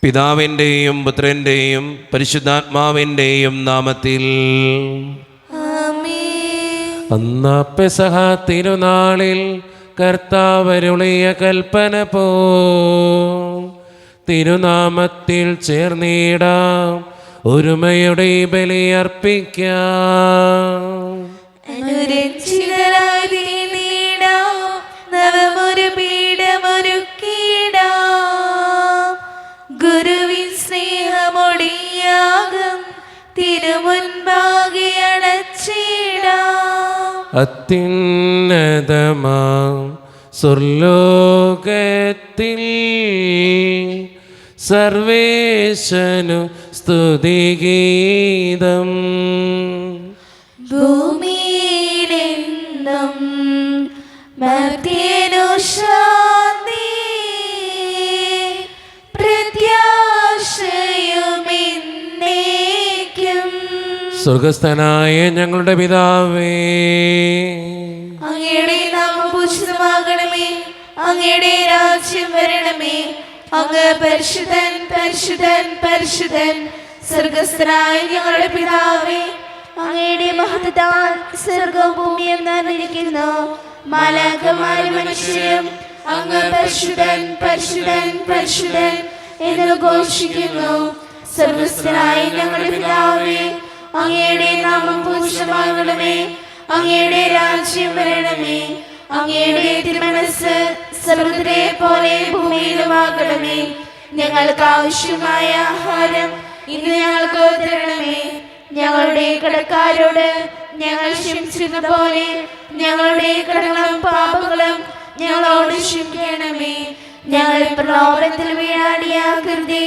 പിതാവിൻ്റെയും പുത്രൻ്റെയും പരിശുദ്ധാത്മാവിൻ്റെയും നാമത്തിൽ. അന്നാ പെസഹ തിരുനാളിൽ കർത്താവരുളിയ കൽപ്പന പോ തിരുനാമത്തിൽ ചേർന്നിടാം, ഒരുമയുടെ ബലിയർപ്പിക്കാം. നവമൊരു പീഠമൊരുക്കിടാം, ഗുരുവിൻ സ്നേഹമൊടിയാകും തിരുമുൻപാകെ അണച്ചിടാം. അത്യുന്നതമാം സ്വർലോകത്തിൽ സർവേശനു സ്തുതിഗീതം, ഭൂമിയിലെന്നും മർത്യനു ശാന്തി, പ്രത്യാശയുമെന്നേക്കും. സ്വർഗസ്ഥനായ ഞങ്ങളുടെ പിതാവേ, അങ്ങയുടെ നാമം പൂജിതമാകണമേ, അങ്ങയുടെ രാജ്യം വരണമേ. അങ്ങ് പരിശുദ്ധൻ പരിശുദ്ധൻ പരിശുദ്ധൻ. സ്വർഗസ്ഥനായ ഞങ്ങളുടെ പിതാവേ, അങ്ങയുടെ മഹത്വത്താൽ സ്വർഗവും ഭൂമിയും നിറഞ്ഞിരിക്കുന്നു. മാലാഖമാരും മനുഷ്യരും അങ്ങ് പരിശുദ്ധൻ പരിശുദ്ധൻ പരിശുദ്ധൻ എന്ന് ഘോഷിക്കുന്നു. സ്വർഗസ്ഥനായ ഞങ്ങളുടെ പിതാവേ, അങ്ങയുടെ നാമം പൂജിതമാകണമേ, അങ്ങയുടെ രാജ്യം വരണമേ. അങ്ങയുടെ തിരുമനസ്സ് സ്വർഗ്ഗത്തിലെ പോലെ ഭൂമിയിലുമാകണമേ. ഞങ്ങൾക്ക് ആവശ്യമായ ആഹാരം ഇന്ന് ഞങ്ങൾക്ക് തരണമേ. ഞങ്ങളുടെ കടക്കാരോട് ഞങ്ങൾ ക്ഷമിച്ചിരുന്ന പോലെ ഞങ്ങളുടെ കടങ്ങളും പാപങ്ങളും ഞങ്ങളോട് ക്ഷമിക്കണമേ. ഞങ്ങൾ പ്രലോഭനത്തിൽ വീഴാടിയാകരുതേ,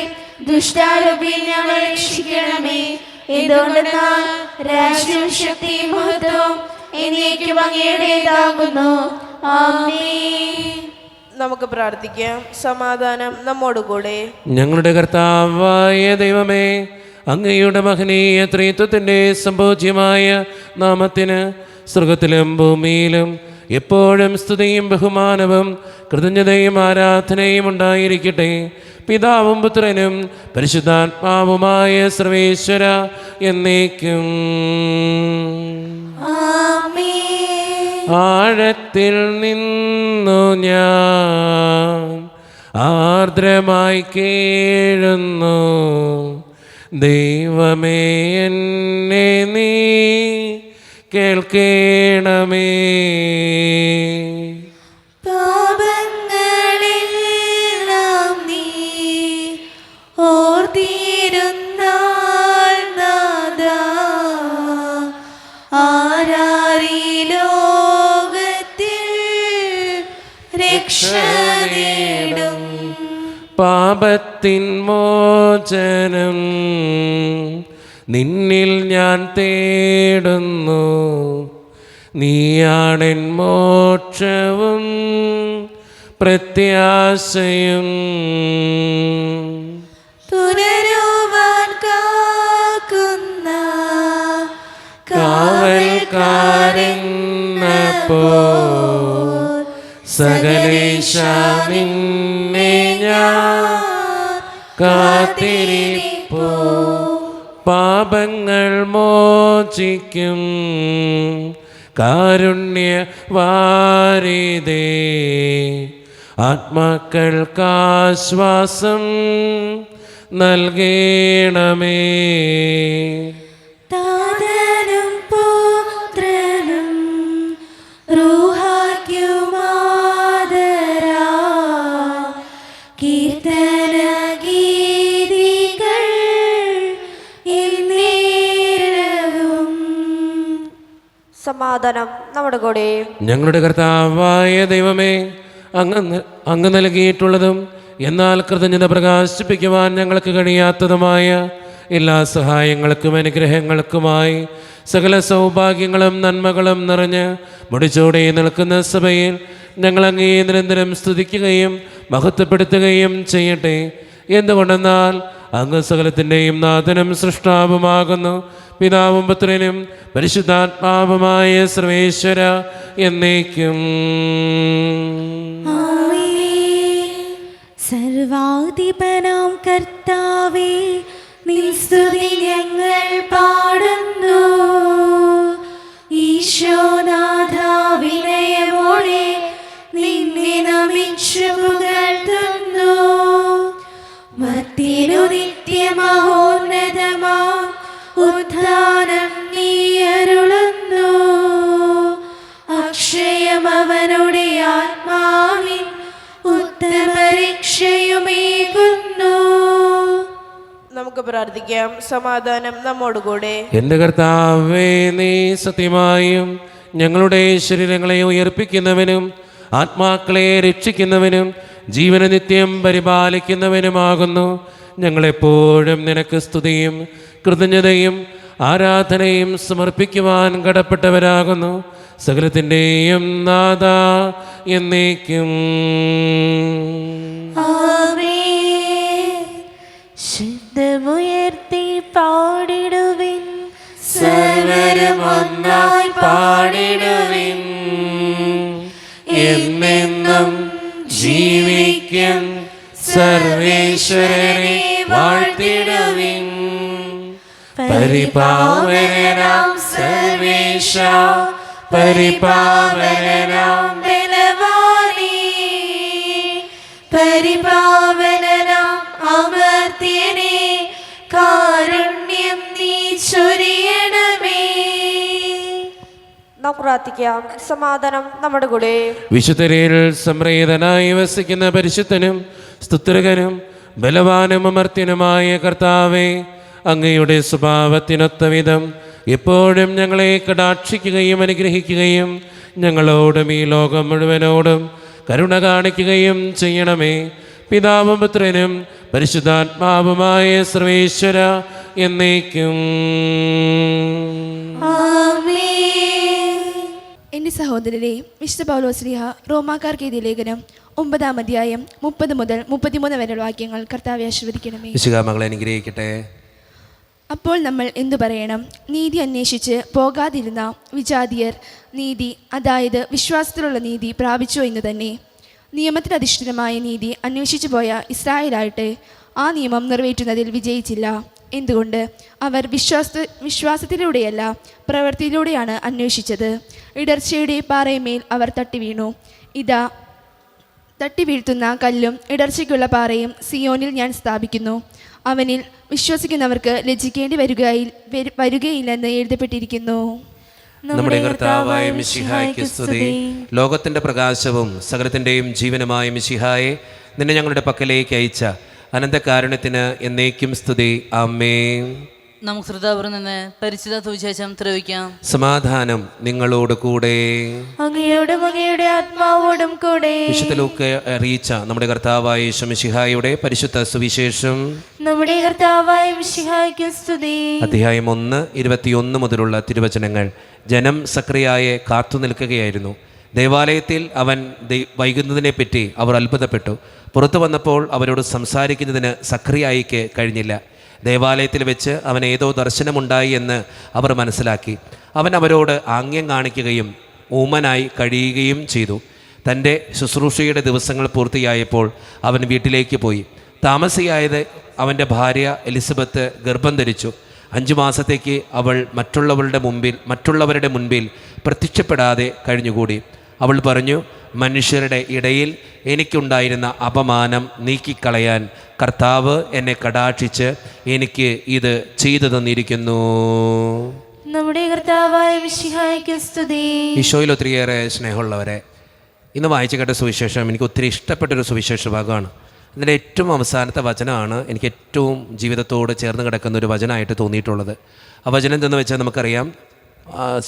ദുഷ്ടാരൂപി ഞങ്ങളെ രക്ഷിക്കണമേ. എന്തുകൊണ്ടെന്നാൽ രാജ്യവും ശക്തിയും മഹത്വവും എന്നേക്കും അങ്ങയുടേതാകുന്നു. ആമേൻ. നമുക്ക് പ്രാർത്ഥിക്കാം. സമാധാനം നമ്മോടുകൂടെ. ഞങ്ങളുടെ കർത്താവായ ദൈവമേ, അങ്ങയുടെ മഹനീയ ത്രിത്വത്തിൻ്റെ സംഭോജ്യമായ നാമത്തിന് സ്വർഗത്തിലും ഭൂമിയിലും എപ്പോഴും സ്തുതിയും ബഹുമാനവും കൃതജ്ഞതയും ആരാധനയും ഉണ്ടായിരിക്കട്ടെ. പിതാവും പുത്രനും പരിശുദ്ധാത്മാവുമായ സർവേശ്വര എന്നേക്കും. ആഴത്തിൽ നിന്നു ഞാൻ ആർദ്രമായി കേഴുന്നു, ദൈവമേ എന്നെ നീ കേൾക്കേണമേ. പാപങ്ങളെല്ലാം നീ ഓർത്തിരുന്നാൽ നാഥാ, ആരാരീ ലോകത്തിൽ രക്ഷ നേടും. പാപത്തിൻ മോചനം നിന്നിൽ ഞാൻ തേടുന്നു, നീയാണെൻ മോക്ഷവും പ്രത്യാശയും. പുനരുവാൻ കാക്കുന്ന കാവൽക്കാരെന്നപ്പോൾ സകലേശ നിന്നെ ഞാൻ കാത്തിരിപ്പോ. പാപങ്ങൾ മോചിക്കും കാരുണ്യവാരിധേ, ആത്മാക്കൾക്കാശ്വാസം നൽകണമേ. താതനും പുത്രനും റൂഹായ്ക്കുമാദരാ കീർത്തന ഗീതികൾ എന്നേരവും. സമാധാനം നമ്മുടെ കൂടെ. ഞങ്ങളുടെ കർത്താവായ ദൈവമേ, അങ്ങ് നൽകിയിട്ടുള്ളതും എന്നാൽ കൃതജ്ഞത പ്രകാശിപ്പിക്കുവാൻ ഞങ്ങൾക്ക് കഴിയാത്തതുമായ എല്ലാ സഹായങ്ങൾക്കും അനുഗ്രഹങ്ങൾക്കുമായി സകല സൗഭാഗ്യങ്ങളും നന്മകളും നിറഞ്ഞ് മുടിച്ചോടെ നിൽക്കുന്ന സഭയിൽ ഞങ്ങൾ അങ്ങേ നിരന്തരം സ്തുതിക്കുകയും മഹത്വപ്പെടുത്തുകയും ചെയ്യട്ടെ. എന്തുകൊണ്ടെന്നാൽ അങ്ങ് സകലത്തിൻ്റെയും നാഥനും സൃഷ്ടാവുമാകുന്നു. പിതാവും പുത്രനും പരിശുദ്ധാത്മാവുമായ സർവേശ്വര എന്നേക്കും. സർവ സർവാധിപനാം കർത്താവേ, നിൻ സ്തുതി ഞങ്ങൾ പാടുന്നു. ഈശോനാഥ, വിനയമോടെ നിന്നെ നമിച്ചു പുകഴ്ത്തുന്നു. മർത്യനു നിത്യമഹോന്നതമാ ഉദ്ധാനം നീ അരുളുന്നു. അക്ഷയമവനുടെ ആത്മാവിൻ ഉത്തമരക്ഷയുമേകുന്നു. നമുക്ക് പ്രാർത്ഥിക്കാം. സമാധാനം നമ്മോടുകൂടെ. എൻ്റെ കർത്താവേ, നീ സത്യമായും ഞങ്ങളുടെ ശരീരങ്ങളെ ഉയർപ്പിക്കുന്നവനും ആത്മാക്കളെ രക്ഷിക്കുന്നവനും ജീവനെ നിത്യം പരിപാലിക്കുന്നവനുമാകുന്നു. ഞങ്ങളെപ്പോഴും നിനക്ക് സ്തുതിയും കൃതജ്ഞതയും ആരാധനയും സമർപ്പിക്കുവാൻ കടപ്പെട്ടവരാകുന്നു. സകലത്തിൻ്റെയും നാഥ എന്നേക്കും. ശബ്ദമുയർത്തി പാടിടുവിൻ, സർവരും ഒന്നായി പാടിടുവിൻ. എന്നെന്നും ജീവിക്കും സർവേശ്വരനെ വാഴ്ത്തിടുവിൻ. പരിപാവനനാം സർവേശ, പരിപാവനനാം ബലവാനേ, പരിപാവനനാം അമർത്യനേ, കാരുണ്യം നീ ചൊരിയണമേ. നാം പ്രാർത്ഥിക്കാം. സമാധാനം നമ്മുടെ കൂടെ. വിശുദ്ധരിൽ സംപ്രീതനായി വസിക്കുന്ന പരിശുദ്ധനും സ്തുത്യർഹനും ബലവാനും അമർത്യനുമായ കർത്താവേ, അങ്ങയുടെ സ്വഭാവത്തിനൊത്ത വിധം എപ്പോഴും ഞങ്ങളെ കടാക്ഷിക്കുകയും അനുഗ്രഹിക്കുകയും ഞങ്ങളോടും ഈ ലോകം മുഴുവനോടും കരുണ കാണിക്കുകയും ചെയ്യണമേ. പിതാവും പുത്രനും പരിശുദ്ധാത്മാവുമായ സർവേശ്വര എന്നേക്കും. എൻ്റെ സഹോദരരെ, വിശുദ്ധ പൗലോസ്ലീഹ റോമാക്കാർക്ക് എഴുതിയ ലേഖനം 9-ാം അധ്യായം 30 മുതൽ 33 വരെയുള്ള വാക്യങ്ങൾ കർത്താവെ ആശീർവദിക്കണമേ. മകളെ അനുഗ്രഹിക്കട്ടെ. അപ്പോൾ നമ്മൾ എന്തു പറയണം? നീതി അന്വേഷിച്ച് പോകാതിരുന്ന വിജാതിയർ നീതി, അതായത് വിശ്വാസത്തിലുള്ള നീതി പ്രാപിച്ചു എന്ന് തന്നെ. നിയമത്തിനധിഷ്ഠിതമായ നീതി അന്വേഷിച്ചു പോയ ഇസ്രായേലായിട്ട് ആ നിയമം നിറവേറ്റുന്നതിൽ വിജയിച്ചില്ല. എന്തുകൊണ്ട്? അവർ വിശ്വാസത്തിലൂടെയല്ല പ്രവൃത്തിയിലൂടെയാണ് അന്വേഷിച്ചത്. ഇടർച്ചയുടെ പാറയമേൽ അവർ തട്ടി വീണു. ഇതാ, തട്ടി വീഴ്ത്തുന്ന കല്ലും ഇടർച്ചയ്ക്കുള്ള പാറയും സിയോനിൽ ഞാൻ സ്ഥാപിക്കുന്നു. അവനിൽ വിശ്വസിക്കുന്നവർക്ക് ലജ്ജിക്കേണ്ടി വരികയില്ലെന്ന് എഴുതപ്പെട്ടിരിക്കുന്നു. നമ്മുടെ കർത്താവായ മിശിഹായ്ക്ക് സ്തുതി. ലോകത്തിന്റെ പ്രകാശവും സകലത്തിന്റെയും ജീവനുമായ മിശിഹായെ, നിന്നെ ഞങ്ങളുടെ പക്കലേക്ക് അയച്ച അനന്തകാരുണ്യത്തിന് എന്നേക്കും സ്തുതി. ആമേൻ. നമുക്ക് ശ്രദ്ധാപൂർവ്വം നിന്ന് പരിശുദ്ധ സുവിശേഷം ശ്രവിക്കാം. സമാധാനം നിങ്ങളോട് കൂടെ. അങ്ങയോടും അങ്ങയുടെ ആത്മാവോടും കൂടെ. വിശുദ്ധ ലൂക്കാ അറിയിച്ച നമ്മുടെ കർത്താവായ യേശു മിശിഹായുടെ പരിശുദ്ധ സുവിശേഷം. നമ്മുടെ കർത്താവായ മിശിഹായ്ക്ക് സ്തുതി. അധ്യായം 1:21 മുതലുള്ള തിരുവചനങ്ങൾ. ജനം സക്രിയായെ കാത്തു നിൽക്കുകയായിരുന്നു. ദേവാലയത്തിൽ അവൻ വൈകുന്നതിനെപ്പറ്റി അവർ അത്ഭുതപ്പെട്ടു. പുറത്തു വന്നപ്പോൾ അവരോട് സംസാരിക്കുന്നതിന് സക്രിയായിക്ക് കഴിഞ്ഞില്ല. ദേവാലയത്തിൽ വെച്ച് അവൻ ഏതോ ദർശനമുണ്ടായി എന്ന് അവർ മനസ്സിലാക്കി. അവൻ അവരോട് ആംഗ്യം കാണിക്കുകയും ഊമനായി കഴിയുകയും ചെയ്തു. തൻ്റെ ശുശ്രൂഷയുടെ ദിവസങ്ങൾ പൂർത്തിയായപ്പോൾ അവൻ വീട്ടിലേക്ക് പോയി. താമസിയായത് അവൻ്റെ ഭാര്യ എലിസബത്ത് ഗർഭം ധരിച്ചു. 5 മാസത്തേക്ക് അവൾ മറ്റുള്ളവരുടെ മുൻപിൽ പ്രത്യക്ഷപ്പെടാതെ കഴിഞ്ഞുകൂടി. അവൾ പറഞ്ഞു, മനുഷ്യരുടെ ഇടയിൽ എനിക്കുണ്ടായിരുന്ന അപമാനം നീക്കിക്കളയാൻ കർത്താവ് എന്നെ കടാക്ഷിച്ച് എനിക്ക് ഇത് ചെയ്തു തന്നിരിക്കുന്നു. നമ്മുടെ കർത്താവായ മിശിഹായ്ക്ക് സ്തുതി. ഈശോയിൽ ഒത്തിരിയേറെ സ്നേഹമുള്ളവരെ, ഇന്ന് വായിച്ചു കേട്ട സുവിശേഷം എനിക്ക് ഒത്തിരി ഇഷ്ടപ്പെട്ടൊരു സുവിശേഷ ഭാഗമാണ്. ഇതിൻ്റെ ഏറ്റവും അവസാനത്തെ വചനമാണ് എനിക്ക് ഏറ്റവും ജീവിതത്തോട് ചേർന്ന് കിടക്കുന്ന ഒരു വചനമായിട്ട് തോന്നിയിട്ടുള്ളത്. ആ വചനം എന്തെന്ന് വെച്ചാൽ നമുക്കറിയാം,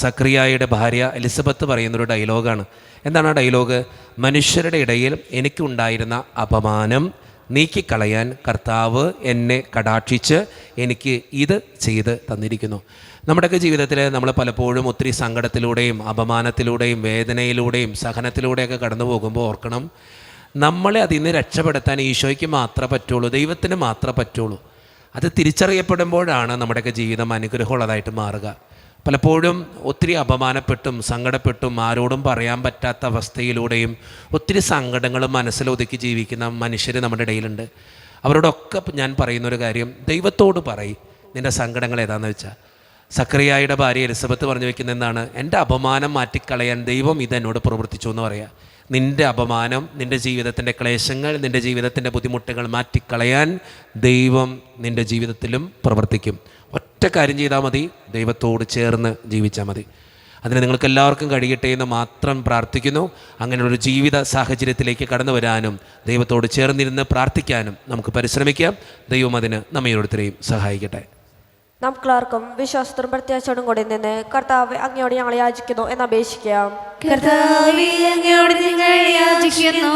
സക്രിയായുടെ ഭാര്യ എലിസബത്ത് പറയുന്നൊരു ഡയലോഗാണ്. എന്താണ് ആ ഡയലോഗ്? മനുഷ്യരുടെ ഇടയിൽ എനിക്കുണ്ടായിരുന്ന അപമാനം നീക്കിക്കളയാൻ കർത്താവ് എന്നെ കടാക്ഷിച്ച് എനിക്ക് ഇത് ചെയ്ത് തന്നിരിക്കുന്നു. നമ്മുടെയൊക്കെ ജീവിതത്തിൽ നമ്മൾ പലപ്പോഴും ഒത്തിരി സങ്കടത്തിലൂടെയും അപമാനത്തിലൂടെയും വേദനയിലൂടെയും സഹനത്തിലൂടെയൊക്കെ കടന്നു പോകുമ്പോൾ ഓർക്കണം, നമ്മളെ അതിൽ നിന്ന് രക്ഷപ്പെടുത്താൻ ഈശോയ്ക്ക് മാത്രമേ പറ്റുള്ളൂ, ദൈവത്തിന് മാത്രമേ പറ്റുള്ളൂ. അത് തിരിച്ചറിയപ്പെടുമ്പോഴാണ് നമ്മുടെയൊക്കെ ജീവിതം അനുഗ്രഹമുള്ളതായിട്ട് മാറുക. പലപ്പോഴും ഒത്തിരി അപമാനപ്പെട്ടും സങ്കടപ്പെട്ടും ആരോടും പറയാൻ പറ്റാത്ത അവസ്ഥയിലൂടെയും ഒത്തിരി സങ്കടങ്ങളും മനസ്സിലൊതുക്കി ജീവിക്കുന്ന മനുഷ്യർ നമ്മുടെ ഇടയിലുണ്ട്. അവരോടൊക്കെ ഞാൻ പറയുന്നൊരു കാര്യം, ദൈവത്തോട് പറയും നിൻ്റെ സങ്കടങ്ങൾ ഏതാണെന്ന് വെച്ചാൽ. സക്കറിയായുടെ ഭാര്യ എലിസബത്ത് പറഞ്ഞു വയ്ക്കുന്ന എന്താണ്, എൻ്റെ അപമാനം മാറ്റിക്കളയാൻ ദൈവം ഇതെന്നോട് പ്രവർത്തിച്ചു എന്ന് പറയാം. നിൻ്റെ അപമാനം, നിൻ്റെ ജീവിതത്തിൻ്റെ ക്ലേശങ്ങൾ, നിൻ്റെ ജീവിതത്തിൻ്റെ ബുദ്ധിമുട്ടുകൾ മാറ്റിക്കളയാൻ ദൈവം നിൻ്റെ ജീവിതത്തിലും പ്രവർത്തിക്കും. ഒറ്റ കാര്യം ചെയ്താൽ മതി, ദൈവത്തോട് ചേർന്ന് ജീവിച്ചാൽ മതി. അതിന് നിങ്ങൾക്ക് എല്ലാവർക്കും കഴിയട്ടെ എന്ന് മാത്രം പ്രാർത്ഥിക്കുന്നു. അങ്ങനെയുള്ളൊരു ജീവിത സാഹചര്യത്തിലേക്ക് കടന്നു വരാനും ദൈവത്തോട് ചേർന്നിരുന്ന് പ്രാർത്ഥിക്കാനും നമുക്ക് പരിശ്രമിക്കാം. ദൈവം അതിന് നമ്മെ ഓരോരുത്തരെയും സഹായിക്കട്ടെ. നമുക്കെല്ലാവർക്കും വിശ്വാസത്തോടും പ്രത്യാശയോടും കൂടി നിന്ന് കർത്താവ് അങ്ങയോട് ഞങ്ങൾ യാചിക്കുന്നു എന്ന് അപേക്ഷിക്കാം. കർത്താവേ, അങ്ങയോട് ഞങ്ങൾ യാചിക്കുന്നു.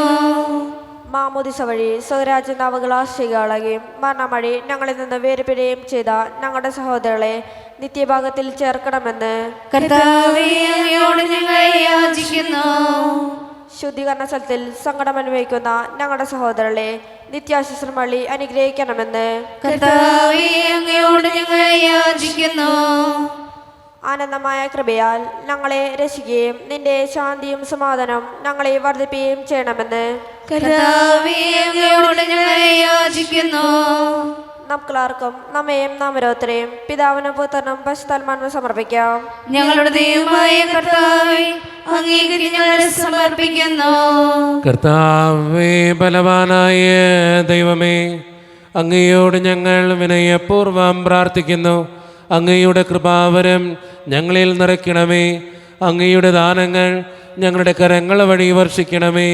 മാമോദിസ വഴി സ്വരാജ്യ നവകളാശികളെയും മരണം വഴി ഞങ്ങളിൽ നിന്ന് വേർപിടുകയും ചെയ്ത ഞങ്ങളുടെ സഹോദരങ്ങളെ നിത്യഭാഗത്തിൽ ചേർക്കണമെന്ന് കർത്താവേ, അങ്ങയോട് ഞങ്ങൾ യാചിക്കുന്നു. ശുദ്ധീകരണ സ്ഥലത്തിൽ സങ്കടം അനുഭവിക്കുന്ന ഞങ്ങളുടെ സഹോദരങ്ങളെ നിത്യാശ്വസം വഴി അനുഗ്രഹിക്കണമെന്ന് കർത്താവേ, അങ്ങയോട് ഞങ്ങൾ യാചിക്കുന്നു. ആനന്ദമായ കൃപയാൽ ഞങ്ങളെ രക്ഷിക്കുകയും നിന്റെ ശാന്തിയും സമാധാനം ഞങ്ങളെ വർദ്ധിപ്പിക്കുകയും ചെയ്യണമെന്ന് കർത്താവേ, അങ്ങയോട് ഞങ്ങൾ യാചിക്കുന്നു. നമുക്കെല്ലാവർക്കും നമ്മയും നാം ഓരോരുത്തരെയും പിതാവിനും പുത്രനും പരിശുദ്ധാത്മാവിനും സമർപ്പിക്കാം. ഞങ്ങളുടെ ദൈവമായ കർത്താവേ, അങ്ങേക്ക് ഞങ്ങൾ സമർപ്പിക്കുന്നു. കർത്താവേ, ബലവാനായ ദൈവമേ, അങ്ങയോട് ഞങ്ങൾ വിനയപൂർവം പ്രാർത്ഥിക്കുന്നു. അങ്ങയുടെ കൃപാവരം ഞങ്ങളിൽ നിറയ്ക്കണമേ. അങ്ങയുടെ ദാനങ്ങൾ ഞങ്ങളുടെ കരങ്ങൾ വഴി വർഷിക്കണമേ.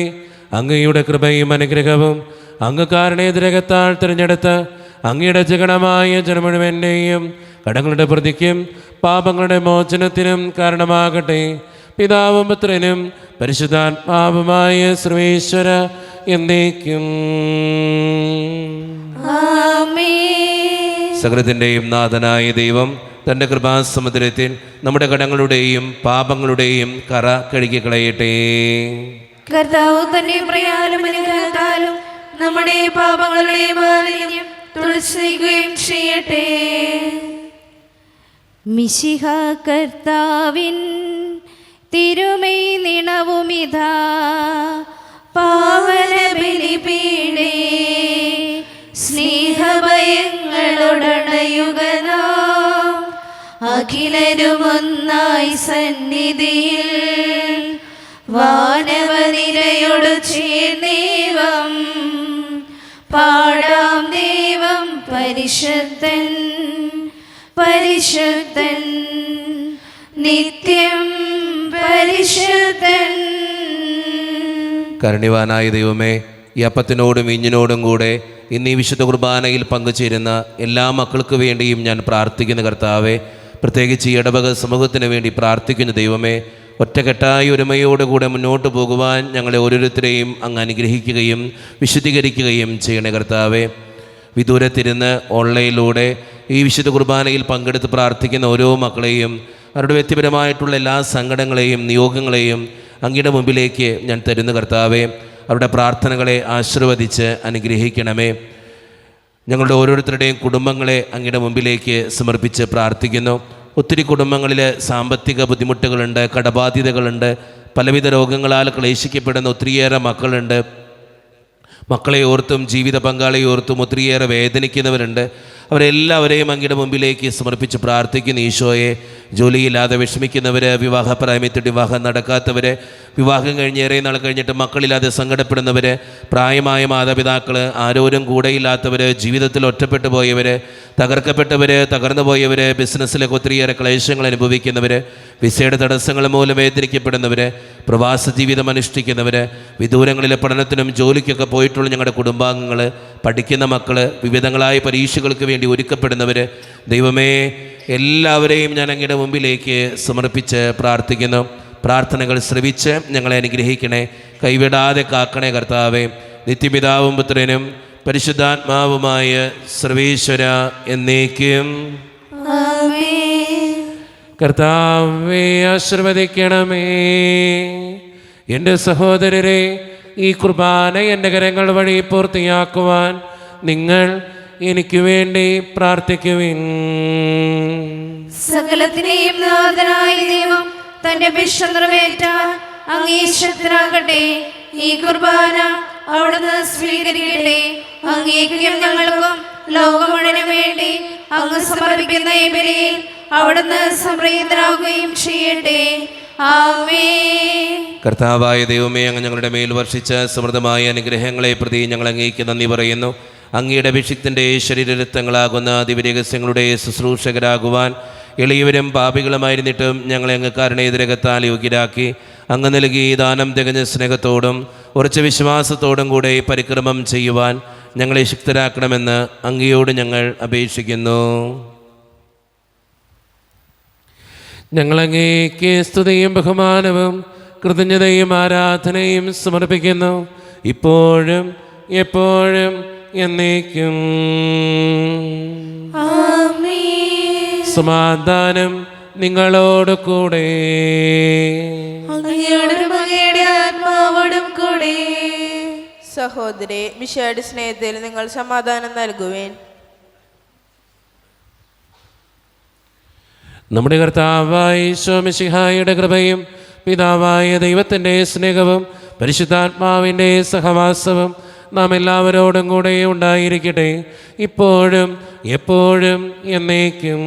അങ്ങയുടെ കൃപയും അനുഗ്രഹവും അങ്ങ് കാരണേതിരകത്താൽ തിരഞ്ഞെടുത്ത് അങ്ങയുടെ ജഗണമായ ജനം മുഴുവൻ്റെയും കടങ്ങളുടെ പ്രതിക്കും പാപങ്ങളുടെ മോചനത്തിനും കാരണമാകട്ടെ. പിതാവും പുത്രനും പരിശുദ്ധാത്മാവുമായ സർവേശ്വര എന്നേക്കും. സകലത്തിൻ്റെയും നാഥനായ ദൈവം തൻ്റെ കൃപാസമുദ്രത്തിൽ നമ്മുടെ കടങ്ങളുടെയും പാപങ്ങളുടെയും കറ കഴുകിക്കളയട്ടെ. കർത്താവ് തന്നെ പ്രയാലും അനുഗ്രഹത്താലും നമ്മുടെ പാപങ്ങളുടെ മാലിന്യം തുളസിക്കുകയും ചെയ്യട്ടെ. മിശിഹ കർത്താവിൻ തിരുമൈ നിണവുമിതാ പാവന ബലിപീഠേ സ്നേഹഭയങ്ങളോടണയുകനാം അഖിലരുമൊന്നായി സന്നിധിയിൽ വാനവനിരയോട് ചേർന്നേവം പാടാം ദൈവം പരിശുദ്ധൻ പരിശുദ്ധൻ നിത്യം പരിശുദ്ധൻ. കരുണ്യവാനായ ദൈവമേ, ഈ അപ്പത്തിനോടും വീഞ്ഞിനോടും കൂടെ ഇന്ന് ഈ വിശുദ്ധ കുർബാനയിൽ പങ്കുചേരുന്ന എല്ലാ മക്കൾക്ക് വേണ്ടിയും ഞാൻ പ്രാർത്ഥിക്കുന്ന കർത്താവേ, പ്രത്യേകിച്ച് ഈ ഇടവക സമൂഹത്തിന് വേണ്ടി പ്രാർത്ഥിക്കുന്ന ദൈവമേ, ഒറ്റക്കെട്ടായി ഒരുമയോടുകൂടെ മുന്നോട്ട് പോകുവാൻ ഞങ്ങളെ ഓരോരുത്തരെയും അങ്ങ് അനുഗ്രഹിക്കുകയും വിശുദ്ധീകരിക്കുകയും ചെയ്യണേ കർത്താവേ. വിദൂരത്തിരുന്ന് ഓൺലൈനിലൂടെ ഈ വിശുദ്ധ കുർബാനയിൽ പങ്കെടുത്ത് പ്രാർത്ഥിക്കുന്ന ഓരോ മക്കളെയും അവരുടെ വ്യക്തിപരമായിട്ടുള്ള എല്ലാ സങ്കടങ്ങളെയും നിയോഗങ്ങളെയും അങ്ങയുടെ മുമ്പിലേക്ക് ഞാൻ തരുന്ന കർത്താവേ, അവരുടെ പ്രാർത്ഥനകളെ ആശീർവദിച്ച് അനുഗ്രഹിക്കണമേ. ഞങ്ങളുടെ ഓരോരുത്തരുടെയും കുടുംബങ്ങളെ അങ്ങയുടെ മുമ്പിലേക്ക് സമർപ്പിച്ച് പ്രാർത്ഥിക്കുന്നു. ഒത്തിരി കുടുംബങ്ങളിൽ സാമ്പത്തിക ബുദ്ധിമുട്ടുകളുണ്ട്, കടബാധ്യതകളുണ്ട്, പലവിധ രോഗങ്ങളാൽ ക്ലേശിക്കപ്പെടുന്ന ഒത്തിരിയേറെ മക്കളുണ്ട്. മക്കളെ ഓർത്തും ജീവിത പങ്കാളിയെ ഓർത്തും ഒത്തിരിയേറെ വേദനിക്കുന്നവരുണ്ട്. അവരെല്ലാവരെയും അങ്ങയുടെ മുമ്പിലേക്ക് സമർപ്പിച്ച് പ്രാർത്ഥിക്കുന്ന ഈശോയെ, ജോലിയില്ലാതെ വിഷമിക്കുന്നവർ, വിവാഹപ്രായത്തിൽ വിവാഹം നടക്കാത്തവർ, വിവാഹം കഴിഞ്ഞ് ഏറെ നാൾ കഴിഞ്ഞിട്ട് മക്കളില്ലാതെ സങ്കടപ്പെടുന്നവർ, പ്രായമായ മാതാപിതാക്കൾ, ആരോരും കൂടെയില്ലാത്തവർ, ജീവിതത്തിൽ ഒറ്റപ്പെട്ടു പോയവർ, തകർക്കപ്പെട്ടവർ, തകർന്നു പോയവർ, ബിസിനസ്സിലൊക്കെ ഒത്തിരിയേറെ ക്ലേശങ്ങൾ അനുഭവിക്കുന്നവർ, വിസയുടെ തടസ്സങ്ങൾ മൂലം വേദനിക്കപ്പെടുന്നവർ, പ്രവാസ ജീവിതം അനുഷ്ഠിക്കുന്നവർ, വിദൂരങ്ങളിലെ പഠനത്തിനും ജോലിക്കൊക്കെ പോയിട്ടുള്ള ഞങ്ങളുടെ കുടുംബാംഗങ്ങൾ, പഠിക്കുന്ന മക്കൾ, വിവിധങ്ങളായ പരീക്ഷകൾക്ക് വേണ്ടി ഒരുക്കപ്പെടുന്നവർ, ദൈവമേ, എല്ലാവരെയും ഞാൻ അങ്ങയുടെ മുമ്പിലേക്ക് സമർപ്പിച്ച് പ്രാർത്ഥിക്കുന്നു. പ്രാർത്ഥനകൾ ശ്രവിച്ച് ഞങ്ങളെ അനുഗ്രഹിക്കണേ, കൈവിടാതെ കാക്കണേ കർത്താവേ. നിത്യപിതാവും പുത്രനും പരിശുദ്ധാത്മാവുമായ സർവേശ്വര എന്നേക്കും. കർത്താവേ, ആശീർവദിക്കണമേ. എൻ്റെ സഹോദരരെ, ഈ കുർബാന എൻ്റെ കരങ്ങൾ വഴി പൂർത്തിയാക്കുവാൻ നിങ്ങൾ എനിക്ക് വേണ്ടി പ്രാർത്ഥിക്കുവിൻ. സകലത്തിനെയും നാഥനായ ദൈവം തന്റെ ഭിക്ഷ നിറവേറ്റാൻ അങ്ങേ ശക്തനാകട്ടെ. ഈ കുർബാന അവിടുന്ന് സ്വീകരിക്കട്ടെ. അങ്ങേക്കും ഞങ്ങൾക്കും ലോകം മുഴുവന് വേണ്ടി അങ്ങ് സമർപ്പിക്കുന്ന ഈ ബലിയിൽ അവിടുന്ന് സംപ്രീതനാകുകയും ചെയ്യട്ടെ. ആമേൻ. കർത്താവായ ദൈവമേ, അങ്ങ് ഞങ്ങളുടെ മേൽ വർഷിച്ച സമൃദ്ധമായ അനുഗ്രഹങ്ങളെ പ്രതി ഞങ്ങൾ അങ്ങേക്ക് നന്ദി പറയുന്നു. അങ്ങയുടെ അഭിഷിക്തൻ്റെ ശരീരരക്തങ്ങളാകുന്ന ദിവ്യരഹസ്യങ്ങളുടെ ശുശ്രൂഷകരാകുവാൻ എളിയവരും പാപികളുമായിരുന്നിട്ടും ഞങ്ങളെ അങ്ങ് കാരുണ്യരകത്താൽ യോഗ്യരാക്കി. അങ്ങ് നൽകി ദാനം തികഞ്ഞ സ്നേഹത്തോടും ഉറച്ച വിശ്വാസത്തോടും കൂടെ പരിക്രമം ചെയ്യുവാൻ ഞങ്ങളെ ശക്തരാക്കണമെന്ന് അങ്ങയോട് ഞങ്ങൾ അപേക്ഷിക്കുന്നു. ഞങ്ങളങ്ങേക്ക് സ്തുതിയും ബഹുമാനവും കൃതജ്ഞതയും ആരാധനയും സമർപ്പിക്കുന്നു, ഇപ്പോഴും എപ്പോഴും എന്നേക്കും. ആമേൻ. സമാധാനം നിങ്ങളോട് കൂടെ. അങ്ങയോടും അങ്ങയുടെ ആത്മാവോടും കൂടെ. സഹോദരി, മിശിഹായുടെ സ്നേഹത്തിൽ നിങ്ങൾ സമാധാനം നൽകുവേൻ. നമ്മുടെ കർത്താവായ ഈശോ മിശിഹായുടെ കൃപയും പിതാവായ ദൈവത്തിൻ്റെ സ്നേഹവും പരിശുദ്ധാത്മാവിൻ്റെ സഹവാസവും നാം എല്ലാവരോടും കൂടെ ഉണ്ടായിരിക്കട്ടെ, ഇപ്പോഴും എപ്പോഴും എന്നേക്കും.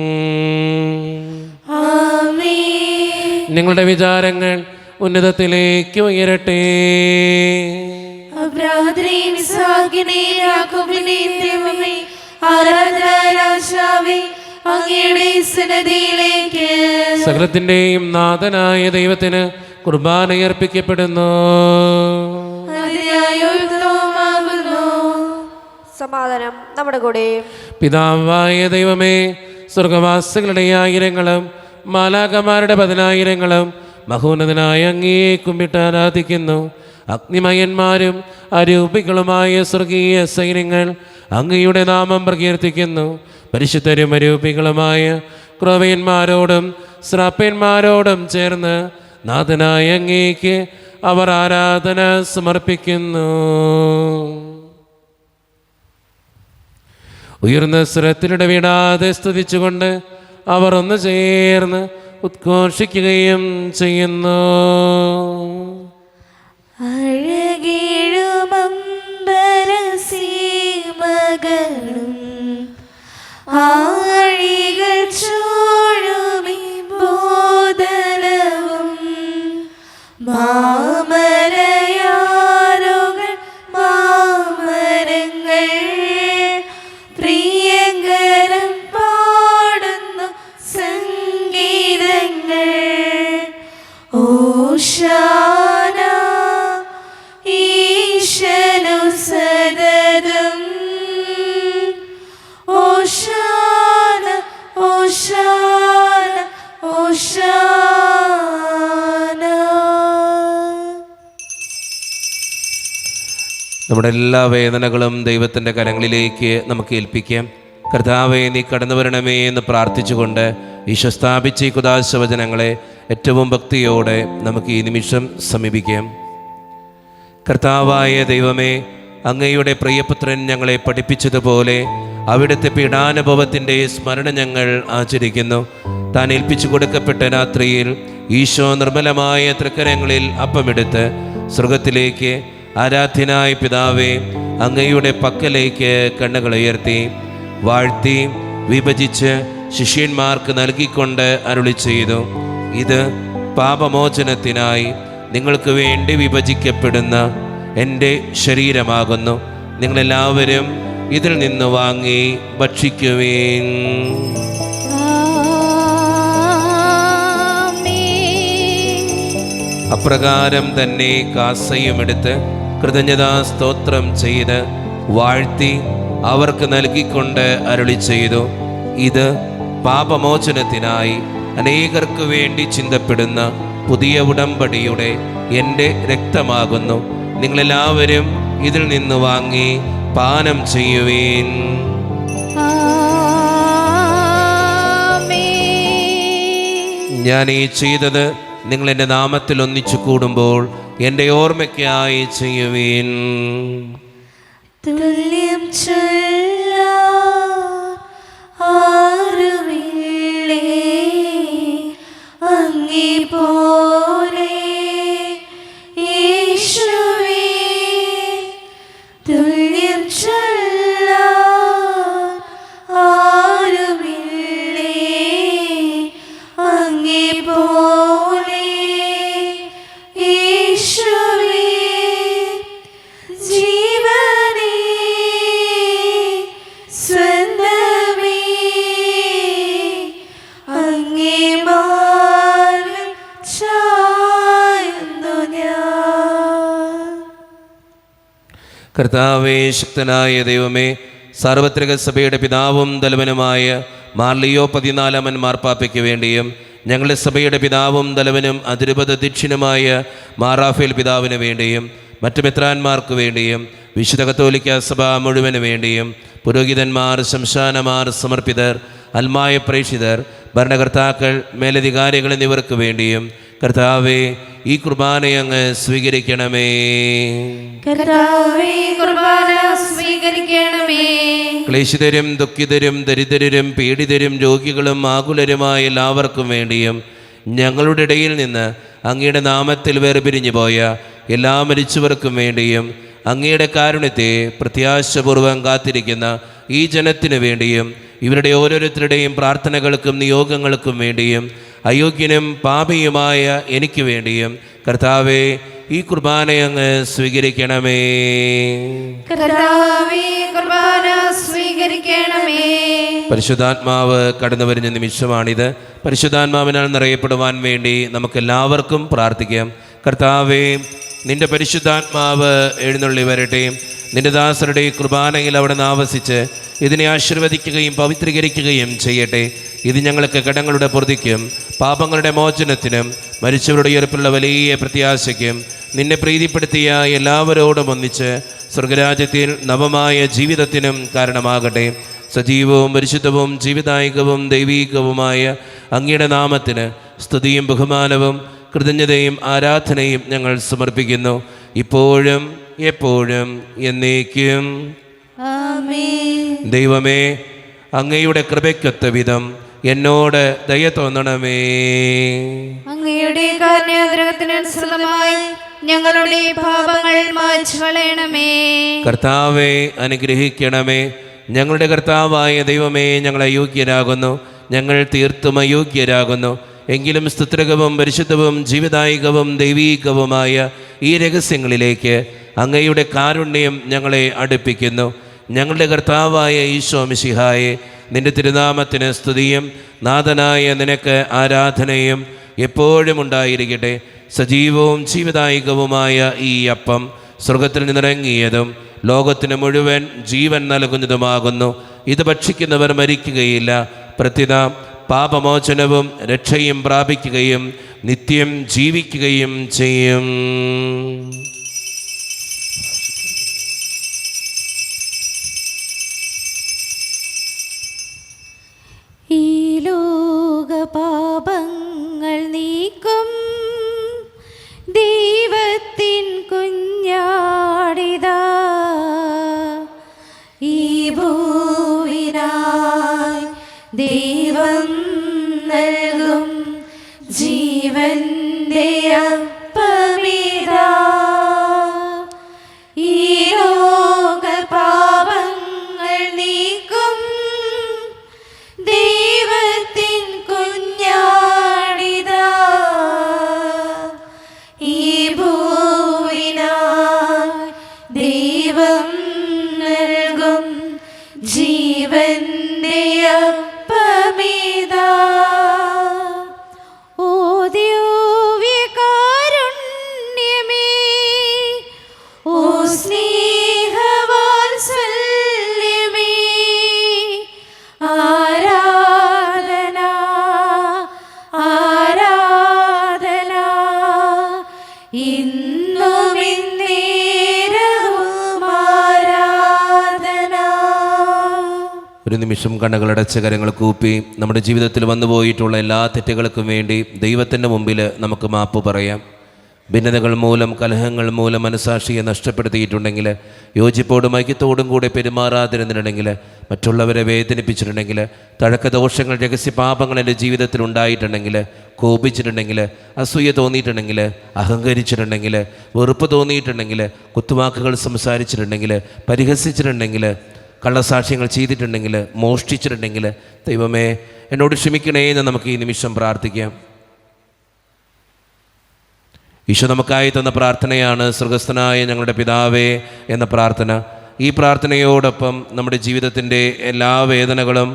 ആമേൻ. നിങ്ങളുടെ വിചാരങ്ങൾ ഉന്നതത്തിലേക്ക് ഉയരട്ടെ. അബ്രാഹത്തിനെയും ഇസ്ഹാക്കിനെയും യാക്കോബിനെയും ദൈവമേ, ആരാധന രാജാവേ, അങ്ങയുടെ സന്നിധിയിലേക്ക് സകലത്തിൻ്റെയും നാഥനായ ദൈവത്തിന് കുർബാനയർപ്പിക്കപ്പെടുന്നു. അതിനായുക്തവുമാകുന്നു. സമാധാനം നമ്മുടെ കൂടെ. പിതാവായ ദൈവമേ, സ്വർഗവാസികളുടെ ആയിരങ്ങളും മാലാകമാരുടെ 10,000ങ്ങളും മഹോന്നതനായ അങ്ങയെ കുമ്പിട്ട് ആരാധിക്കുന്നു. അഗ്നിമയന്മാരും അരൂപികളുമായ സ്വർഗീയ സൈന്യങ്ങൾ അങ്ങയുടെ നാമം പ്രകീർത്തിക്കുന്നു. പരിശുദ്ധരും അരൂപികളുമായ ക്രോവ്യന്മാരോടും ശ്രാപ്യന്മാരോടും ചേർന്ന് നാഥനായ അങ്ങേക്ക് അവർ ആരാധന സമർപ്പിക്കുന്നു. ഉയർന്ന സ്വരത്തിലിടവിടാതെ സ്തുതിച്ചുകൊണ്ട് അവർ ഒന്ന് ചേർന്ന് ഉദ്ഘോഷിക്കുകയും ചെയ്യുന്നു. അഴകേഴുമമ്പരസീമകളും ആഴികൾ ചോഴുമി ബോധനവും മാമരയാരുകൾ മാമരങ്ങൾ പ്രിയങ്കരം പാടുന്നു സംഗീതങ്ങൾ. ഓശാന ഈശനു സദതം. ഓശാന ഓശാന ഓശാന. നമ്മുടെ എല്ലാ വേദനകളും ദൈവത്തിൻ്റെ കരങ്ങളിലേക്ക് നമുക്ക് ഏൽപ്പിക്കാം. കർത്താവേ, നീ കടന്നു വരണമേ എന്ന് പ്രാർത്ഥിച്ചുകൊണ്ട് ഈശോ സ്ഥാപിച്ച ഈ കുദാശ വചനങ്ങളെ ഏറ്റവും ഭക്തിയോടെ നമുക്ക് ഈ നിമിഷം സമീപിക്കാം. കർത്താവായ ദൈവമേ, അങ്ങയുടെ പ്രിയപുത്രൻ ഞങ്ങളെ പഠിപ്പിച്ചതുപോലെ അവിടുത്തെ പീഡാനുഭവത്തിൻ്റെ സ്മരണ ഞങ്ങൾ ആചരിക്കുന്നു. താൻ ഏൽപ്പിച്ചു കൊടുക്കപ്പെട്ട രാത്രിയിൽ ഈശോ നിർമ്മലമായ തൃക്കരങ്ങളിൽ അപ്പമെടുത്ത് സ്വർഗത്തിലേക്ക് ആരാധ്യനായ പിതാവേ അങ്ങയുടെ പക്കലേക്ക് കണ്ണുകൾ ഉയർത്തി വാഴ്ത്തി വിഭജിച്ച് ശിഷ്യന്മാർക്ക് നൽകിക്കൊണ്ട് അരുളി ചെയ്തു, ഇത് പാപമോചനത്തിനായി നിങ്ങൾക്ക് വേണ്ടി വിഭജിക്കപ്പെടുന്ന എൻ്റെ ശരീരമാകുന്നു. നിങ്ങളെല്ലാവരും ഇതിൽ നിന്ന് വാങ്ങി ഭക്ഷിക്കുവേൻ. അപ്രകാരം തന്നെ കാസയുമെടുത്ത് കൃതജ്ഞതാ സ്തോത്രം ചെയ്ത് വാഴ്ത്തി അവർക്ക് നൽകിക്കൊണ്ട് അരുളി ചെയ്തു, ഇത് പാപമോചനത്തിനായി അനേകർക്ക് വേണ്ടി ചിന്തപ്പെടുന്ന പുതിയ ഉടമ്പടിയുടെ എൻ്റെ രക്തമാകുന്നു. നിങ്ങളെല്ലാവരും ഇതിൽ നിന്ന് വാങ്ങി പാനം ചെയ്യുവേൻ. ഞാൻ ഈ ചെയ്തത് നിങ്ങൾ എൻ്റെ നാമത്തിൽ ഒന്നിച്ചു കൂടുമ്പോൾ എൻ്റെ ഓർമ്മയ്ക്കായി ചെയ്യുവേൻ. തുല്യം ചൊല്ലാൻ ആരുമില്ലേ കർത്താവേ, ശക്തനായ ദൈവമേ, സാർവത്രിക സഭയുടെ പിതാവും തലവനുമായ മാർ ലിയോ 14 മാർപ്പാപ്പയ്ക്ക് വേണ്ടിയും ഞങ്ങളുടെ സഭയുടെ പിതാവും തലവനും അതിരൂപത അധ്യക്ഷനുമായ മാർ റാഫേൽ പിതാവിന് വേണ്ടിയും മറ്റു മെത്രാന്മാർക്ക് വേണ്ടിയും വിശുദ്ധ കത്തോലിക്ക സഭ മുഴുവന് വേണ്ടിയും പുരോഹിതന്മാർ, ശംശാനമാർ, സമർപ്പിതർ, അൽമായ പ്രേക്ഷിതർ, ഭരണകർത്താക്കൾ, മേലധികാരികൾ എന്നിവർക്ക് വേണ്ടിയും കർത്താവേ, ഈ കുർബാനയങ്ങ് സ്വീകരിക്കണമേ. കർത്താവേ, കുർബാന സ്വീകരിക്കണമേ. ക്ലേശിതരും ദുഃഖിതരും ദരിദ്രരും പീഡിതരും രോഗികളും ആകുലരുമായ എല്ലാവർക്കും വേണ്ടിയും ഞങ്ങളുടെ ഇടയിൽ നിന്ന് അങ്ങയുടെ നാമത്തിൽ വേർപിരിഞ്ഞു പോയ എല്ലാ മരിച്ചവർക്കും വേണ്ടിയും അങ്ങയുടെ കാരുണ്യത്തെ പ്രത്യാശപൂർവം കാത്തിരിക്കുന്ന ഈ ജനത്തിനു വേണ്ടിയും ഇവരുടെ ഓരോരുത്തരുടെയും പ്രാർത്ഥനകൾക്കും നിയോഗങ്ങൾക്കും വേണ്ടിയും അയോഗ്യനും പാപിയുമായ എനിക്ക് വേണ്ടിയും കർത്താവേ, ഈ കുർബാനയങ്ങ് സ്വീകരിക്കണമേ. കർത്താവേ, കുർബാന സ്വീകരിക്കണമേ. പരിശുദ്ധാത്മാവ് കടന്നു വരുന്ന നിമിഷമാണിത്. പരിശുദ്ധാത്മാവിനാൽ നിറയപ്പെടുവാൻ വേണ്ടി നമുക്കെല്ലാവർക്കും പ്രാർത്ഥിക്കാം. കർത്താവേ, നിന്റെ പരിശുദ്ധാത്മാവ് എഴുന്നള്ളി വരട്ടെ. നിന്റെ ദാസരുടെ കുർബാനയിൽ അവിടെ ആവസിച്ച് ഇതിനെ ആശീർവദിക്കുകയും പവിത്രീകരിക്കുകയും ചെയ്യട്ടെ. ഇത് ഞങ്ങൾക്ക് കടങ്ങളുടെ പൊറുതിക്കും പാപങ്ങളുടെ മോചനത്തിനും മരിച്ചവരുടെ ഉയർപ്പുള്ള വലിയ പ്രത്യാശയ്ക്കും നിന്നെ പ്രീതിപ്പെടുത്തിയ എല്ലാവരോടും ഒന്നിച്ച് സ്വർഗരാജ്യത്തിൽ നവമായ ജീവിതത്തിനും കാരണമാകട്ടെ. സജീവവും പരിശുദ്ധവും ജീവിതായികവും ദൈവീകവുമായ അങ്ങയുടെ നാമത്തിന് സ്തുതിയും ബഹുമാനവും കൃതജ്ഞതയും ആരാധനയും ഞങ്ങൾ സമർപ്പിക്കുന്നു, ഇപ്പോഴും എപ്പോഴും എന്നേക്കും. ആമേൻ. ദൈവമേ, അങ്ങയുടെ കൃപയ്ക്കൊത്ത വിധം എന്നോട് ദയ തോന്നണമേ. അങ്ങയുടെ കാരുണ്യാഗ്രഹത്തിനനുസൃതമായി ഞങ്ങളുടെ പാപങ്ങൾ മായ്ച്ചു കളയണമേ. കർത്താവെ, അനുഗ്രഹിക്കണമേ. ഞങ്ങളുടെ കർത്താവായ ദൈവമേ, ഞങ്ങൾ അയോഗ്യരാകുന്നു, ഞങ്ങൾ തീർത്തും അയോഗ്യരാകുന്നു. എങ്കിലും സ്തുത്രകവും പരിശുദ്ധവും ജീവിതായികവും ദൈവീകവുമായ ഈ രഹസ്യങ്ങളിലേക്ക് അങ്ങയുടെ കാരുണ്യം ഞങ്ങളെ അടുപ്പിക്കുന്നു. ഞങ്ങളുടെ കർത്താവായ ഈശോ മിശിഹായെ, നിന്റെ തിരുനാമത്തിന് സ്തുതിയും നാഥനായ നിനക്ക് ആരാധനയും എപ്പോഴും ഉണ്ടായിരിക്കട്ടെ. സജീവവും ജീവിതായികവുമായ ഈ അപ്പം സ്വർഗത്തിൽ നിന്നിറങ്ങിയതും ലോകത്തിന് മുഴുവൻ ജീവൻ നൽകുന്നതുമാകുന്നു. ഇത് ഭക്ഷിക്കുന്നവർ മരിക്കുകയില്ല, പ്രത്യുത പാപമോചനവും രക്ഷയും പ്രാപിക്കുകയും നിത്യം ജീവിക്കുകയും ചെയ്യും. ഈ ലോക പാപങ്ങൾ നീക്കും ദൈവത്തിൻ കുഞ്ഞാടിതാ, ഈ ഭൂവിനായി ദൈവം നൽകും ജീവന്റെ അപ്പമിതാ. ഈ ലോക പാപങ്ങൾ നീക്കും ദൈവത്തിൻ കുഞ്ഞാടിതാ, ഈ ഭൂവിനായി ദൈവം നൽകും ജീവന്റെ അപ്പമിതാ. ഓ ദിവ്യകാരുണ്യമേ, ഓ സ്നേഹവാത്സല്യമേ, ആരാധന ആരാധന ഇന്നും എന്നേരവും ആരാധന. ഒരു നിമിഷം കണ്ണുകളടച്ച് കരങ്ങൾ കൂപ്പി നമ്മുടെ ജീവിതത്തിൽ വന്നുപോയിട്ടുള്ള എല്ലാ തെറ്റുകൾക്കും വേണ്ടി ദൈവത്തിൻ്റെ മുമ്പിൽ നമുക്ക് മാപ്പ് പറയാം. ഭിന്നതകൾ മൂലം, കലഹങ്ങൾ മൂലം മനസാക്ഷിയെ നഷ്ടപ്പെടുത്തിയിട്ടുണ്ടെങ്കിൽ, യോജിപ്പോടും ഐക്യത്തോടും കൂടെ പെരുമാറാതിരുന്നിട്ടുണ്ടെങ്കിൽ, മറ്റുള്ളവരെ വേദനിപ്പിച്ചിട്ടുണ്ടെങ്കിൽ, തഴക്കദോഷങ്ങൾ, രഹസ്യപാപങ്ങൾ എൻ്റെ ജീവിതത്തിൽ ഉണ്ടായിട്ടുണ്ടെങ്കിൽ, കോപിച്ചിട്ടുണ്ടെങ്കിൽ, അസൂയ തോന്നിയിട്ടുണ്ടെങ്കിൽ, അഹങ്കരിച്ചിട്ടുണ്ടെങ്കിൽ, വെറുപ്പ് തോന്നിയിട്ടുണ്ടെങ്കിൽ, കുത്തുവാക്കുകൾ സംസാരിച്ചിട്ടുണ്ടെങ്കിൽ, പരിഹസിച്ചിട്ടുണ്ടെങ്കിൽ, കള്ളസാക്ഷ്യങ്ങൾ ചെയ്തിട്ടുണ്ടെങ്കിൽ, മോഷ്ടിച്ചിട്ടുണ്ടെങ്കിൽ, ദൈവമേ എന്നോട് ക്ഷമിക്കണേ എന്ന് നമുക്ക് ഈ നിമിഷം പ്രാർത്ഥിക്കാം. ഈശോ നമുക്കായി തന്ന പ്രാർത്ഥനയാണ് സ്വർഗസ്ഥനായ ഞങ്ങളുടെ പിതാവേ എന്ന പ്രാർത്ഥന. ഈ പ്രാർത്ഥനയോടൊപ്പം നമ്മുടെ ജീവിതത്തിൻ്റെ എല്ലാ വേദനകളും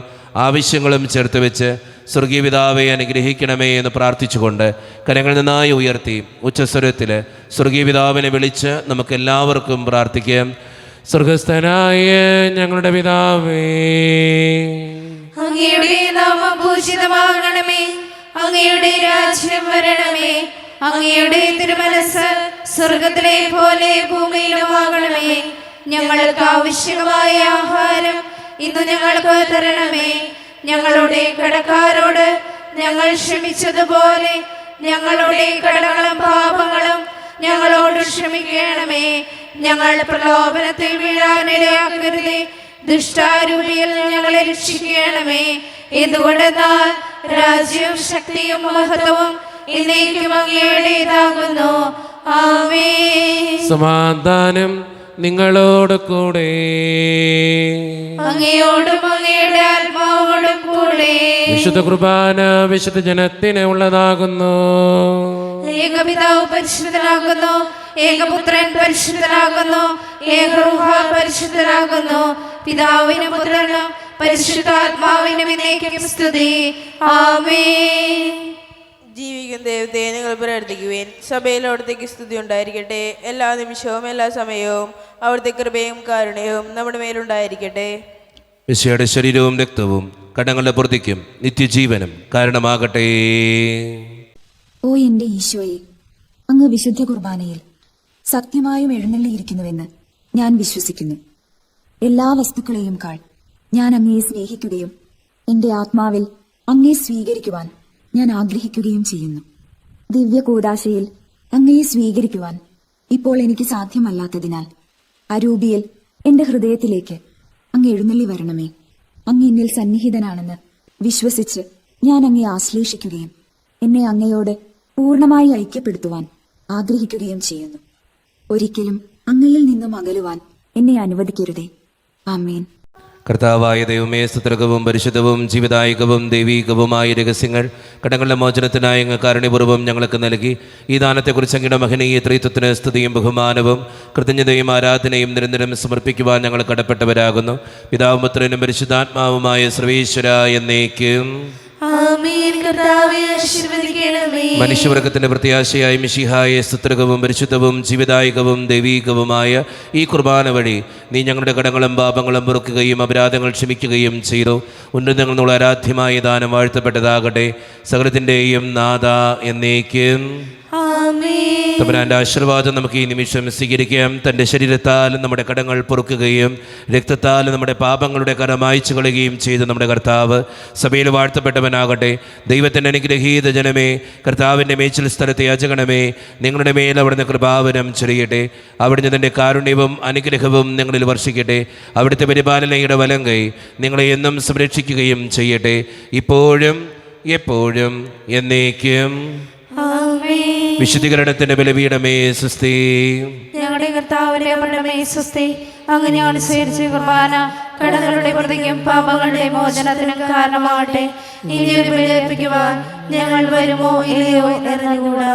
ആവശ്യങ്ങളും ചേർത്ത് വെച്ച് സ്വർഗീയ പിതാവെ അനുഗ്രഹിക്കണമേ എന്ന് പ്രാർത്ഥിച്ചുകൊണ്ട് കരങ്ങൾ നന്നായി ഉയർത്തി ഉച്ചസ്വരത്തിൽ സ്വർഗീയ പിതാവിനെ വിളിച്ച് നമുക്കെല്ലാവർക്കും പ്രാർത്ഥിക്കാം. സ്വർഗസ്ഥനായ ഞങ്ങളുടെ പിതാവേ, അങ്ങയുടെ നാമം പൂജിതമാകണമേ. അങ്ങയുടെ രാജ്യം വരണമേ. അങ്ങയുടെ തിരുമനസ് സ്വർഗത്തിലെ പോലെ ഭൂമിയിലുമാകണമേ. ഞങ്ങൾക്ക് ആവശ്യമായ ആഹാരം ഇന്ന് ഞങ്ങൾക്ക് തരണമേ. ഞങ്ങളുടെ കടക്കാരോട് ഞങ്ങൾ ക്ഷമിച്ചതുപോലെ ഞങ്ങളുടെ കടങ്ങളും പാപങ്ങളും ഞങ്ങളോട് ക്ഷമിക്കണമേ. ഞങ്ങൾ പ്രലോഭനത്തിൽ വീഴാനിടയാക്കരുതേ. ദുഷ്ടാരൂപിയിൽ ഞങ്ങളെ രക്ഷിക്കണമേ. എന്തുകൊണ്ടെന്നാൽ രാജ്യവും ശക്തിയും മഹത്വവും എന്നേക്കും അങ്ങയുടേതാകുന്നു. ആമേൻ. സമാധാനം നിങ്ങളോട് കൂടെ. അങ്ങയോടും അങ്ങയുടെ ആത്മാവോടും കൂടെ. വിശുദ്ധ കുർബാന വിശുദ്ധ ജനത്തിന് ഉള്ളതാകുന്നു. ഏകപിതാവ് പരിശുദ്ധനാകുന്നു. ഏകപുത്രൻ പരിശുദ്ധനാകുന്നു. ഏകറൂഹ പരിശുദ്ധനാകുന്നു. പിതാവിനും പുത്രനും പരിശുദ്ധാത്മാവിനും എന്നേക്കും സ്തുതി. ആമേൻ. ജീവിക്കുന്ന ദൈവത്തെ നിങ്ങൾ പ്രാർത്ഥിക്കുവേൻ. സഭയിൽ അവിടത്തേക്ക് സ്തുതി ഉണ്ടായിരിക്കട്ടെ. എല്ലാ നിമിഷവും എല്ലാ സമയവും അവിടുത്തെ കൃപയും കാരുണ്യവും നമ്മുടെ മേലുണ്ടായിരിക്കട്ടെ. മിശിഹായുടെ ശരീരവും രക്തവും കടങ്ങളുടെ പൂർത്തിക്കും നിത്യജീവനും കാരണമാകട്ടെ. ഓ എന്റെ ഈശോയെ, അങ്ങ് വിശുദ്ധ കുർബാനയിൽ സത്യമായും എഴുന്നള്ളിയിരിക്കുന്നുവെന്ന് ഞാൻ വിശ്വസിക്കുന്നു. എല്ലാ വസ്തുക്കളെയും കാൾ ഞാൻ അങ്ങയെ സ്നേഹിക്കുകയും എന്റെ ആത്മാവിൽ അങ്ങയെ സ്വീകരിക്കുവാൻ ഞാൻ ആഗ്രഹിക്കുകയും ചെയ്യുന്നു. ദിവ്യ കൂദാശയിൽ അങ്ങയെ സ്വീകരിക്കുവാൻ ഇപ്പോൾ എനിക്ക് സാധ്യമല്ലാത്തതിനാൽ അരൂപിയിൽ എന്റെ ഹൃദയത്തിലേക്ക് അങ്ങ് എഴുന്നള്ളി വരണമേ. അങ്ങ് എന്നിൽ സന്നിഹിതനാണെന്ന് വിശ്വസിച്ച് ഞാൻ അങ്ങയെ ആശ്ലേഷിക്കുകയും എന്നെ അങ്ങയോട് പൂർണ്ണമായി ഐക്യപ്പെടുത്തുവാൻ ആഗ്രഹിക്കുകയും ചെയ്യുന്നു. ഒരിക്കലും അങ്ങയിൽ നിന്നും അകലുവാൻ എന്നെ അനുവദിക്കരുതേ. ആമേൻ. കർത്താവായ ദൈവമേ, സ്തുത്യർഹവും പരിശുദ്ധവും ജീവിതായികവും ദൈവീകവുമായ രഹസ്യങ്ങൾ കടങ്ങളുടെ മോചനത്തിനായി അങ്ങ് കാരുണ്യപൂർവ്വം ഞങ്ങൾക്ക് നൽകി. ഈ ദാനത്തെക്കുറിച്ച് അങ്ങയുടെ മഹനീയ ത്രിത്വത്തിന് സ്തുതിയും ബഹുമാനവും കൃതജ്ഞതയും ആരാധനയും നിരന്തരം സമർപ്പിക്കുവാൻ ഞങ്ങൾ കടപ്പെട്ടവരാകുന്നു. പിതാവും പുത്രനും പരിശുദ്ധാത്മാവുമായ സർവീശ്വര എന്നേക്കും. ആമേൻ. കർത്താവേ, ആശീർവദിക്കണമേ. മനുഷ്യവർഗത്തിന്റെ പ്രത്യാശയായ മിശിഹായെ സ്തുത്യർഹവും പരിശുദ്ധവും ജീവിതായികവും ദൈവീകവുമായ ഈ കുർബാന വഴി നീ ഞങ്ങളുടെ കടങ്ങളും പാപങ്ങളും പൊറുക്കുകയും അപരാധങ്ങൾ ക്ഷമിക്കുകയും ചെയ്തു. ഉന്നതങ്ങൾ എന്നുള്ള ആരാധ്യമായ ദാനം വാഴ്ത്തപ്പെട്ടതാകട്ടെ. സകലത്തിൻ്റെയും നാഥ എന്നേക്കും. തമ്പുരാന്റെ ആശീർവാദം നമുക്ക് ഈ നിമിഷം സ്വീകരിക്കാം. തൻ്റെ ശരീരത്താൽ നമ്മുടെ കടങ്ങൾ പൊറുക്കുകയും രക്തത്താൽ നമ്മുടെ പാപങ്ങളുടെ കര മായ്ച്ചു കളയുകയും ചെയ്ത് നമ്മുടെ കർത്താവ് സഭയിൽ വാഴ്ത്തപ്പെട്ടവനാകട്ടെ. ദൈവത്തിൻ്റെ അനുഗ്രഹീത ജനമേ, കർത്താവിൻ്റെ മേച്ചിൽ സ്ഥലത്തെ യാചകണമേ, നിങ്ങളുടെ മേൽ അവിടുന്ന് കൃപാവനം ചൊരിയട്ടെ. അവിടുന്ന് തൻ്റെ കാരുണ്യവും അനുഗ്രഹവും നിങ്ങളിൽ വർഷിക്കട്ടെ. അവിടുത്തെ പരിപാലനയുടെ വലങ്കൈ നിങ്ങളെ എന്നും സംരക്ഷിക്കുകയും ചെയ്യട്ടെ, ഇപ്പോഴും എപ്പോഴും എന്നേക്കും. വിശുദ്ധീകരണത്തിന്റെ ബലിപീഠമേ സ്വസ്തി. ഞങ്ങളുടെ കർത്താവിന്റെ അമൃതമേ സ്വസ്തി. അങ്ങനെയാണ് സ്വീകരിച്ച കുർബാന കടങ്ങളുടെ പ്രതിക്കും പാപങ്ങളുടെ മോചനത്തിനും കാരണമാകട്ടെ. ഇനി ഒരു ബലി അർപ്പിക്കുവാൻ ഞങ്ങൾ വരുമോ ഇല്ലയോ എന്നറിഞ്ഞുകൂടാ.